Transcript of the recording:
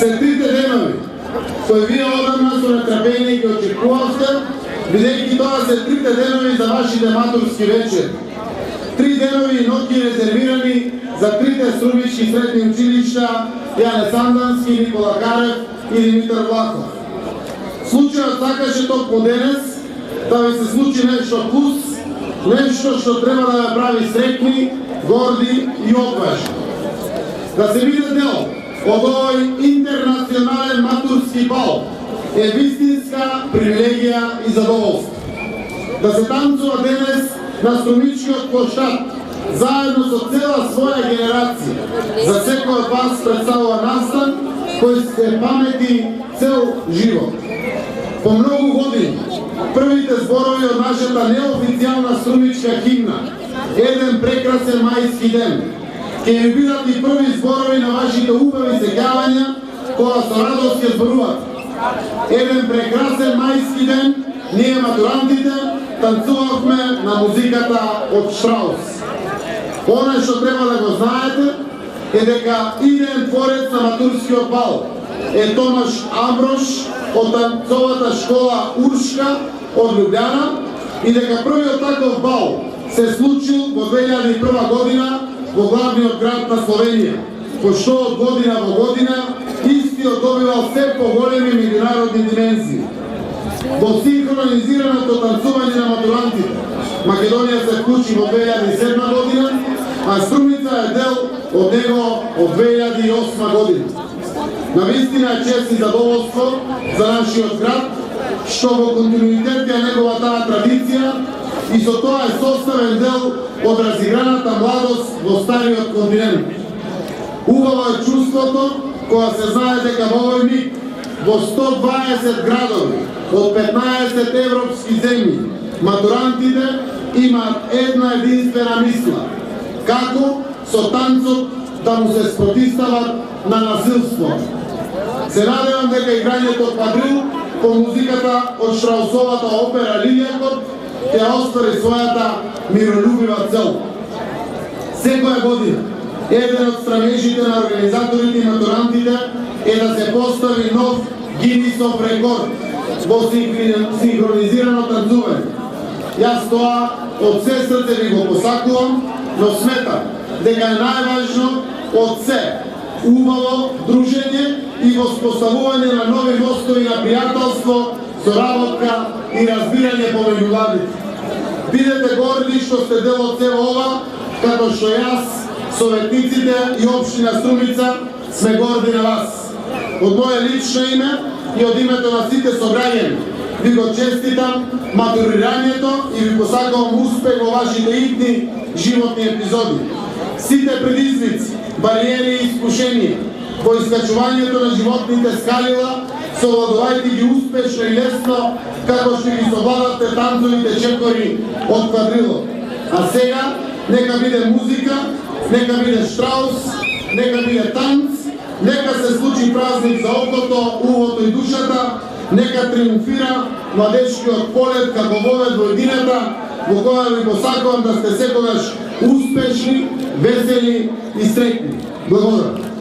се трите денови, кои вие одамна со нетрпение ги очекувавте, бидејќи тоа се трите денови за вашите матурски вечери. 3 денови и ноќи резервирани за трите срубички средни училишта Јане Сандански, Никола Карев и Димитар Влахов. Случајот сакаше токму денес да ви се случи нешто плюс, нешто што треба да ја прави среќни, горди и одважни. Да се биде дел од овој интернационален матурски бал е вистинска привилегија и задоволство. Да се танцува денес на Струмичкиот площад, заедно со цела своја генерација, за секој од вас представува настан кој се памети цел живот. По многу години, првите зборови од нашата неофицијална струмичка химна, еден прекрасен мајски ден, ќе ви бидат и први зборови на вашите убави сеќавања, кога со радост ќе зборуват. Еден прекрасен мајски ден, ние матурантите танцувавме на музиката од Штраус. Оно што треба да го знаете е дека идеен творец на матурскиот бал е Томаш Амброш од танцовата школа Уршка од Лјубљана и дека првиот таков бал се случил во 2001 година во главниот град на Словенија, пошто од година во година истиот добивал се поголеми меѓународни димензии. Во синхронизираното танцување на матурантите, Македонија се вклучи во 2007 година, а Струмица е дел од него од 2008 година. Навистина е чест и задоволство за нашиот град, што во континуитет е неговата традиција и со тоа е составен дел од разиграната младост во стариот континент. Убаво е чувството кога се знае дека во овој миг во 120 градови од 15 европски земји матурантите имаат една единствена мисла: како со танцот да му се спротистават на насилство. Се надевам дека играњето квадрил по музиката од Штраусовата опера Лилијакот ќе оствари својата миролюбива цел. Секоја година еден од страмежите на организаторите и матурантите е да се постави нов Гинисов рекорд во синхронизирано танцување. Јас тоа од се срце ви го посакувам, но сметам дека е најважно од се убаво дружење и воспоставување на нови мостови на пријателство, соработка и разбирање помеѓу младите. Бидете горди што сте дел од сево ова, како што јас, советниците и општина Струмица сме горди на вас. Од моје лично име и од името на сите сограѓани ви го честитам матурирањето и ви посакувам успех во вашите идни животни епизоди. Сите предизвици, бариери и искушенија во искачувањето на животните скалила, совладувајте ги успешно и лесно, како што ги совладавте танцовите чекори од квадрилот. А сега, нека биде музика, нека биде Штраус, нека биде танц, нека се случи празник за окото, ухото и душата, нека триумфира младечкиот полет како вовед во едината, во која ви посакувам да сте секогаш успешни, весели и среќни. Благодарам.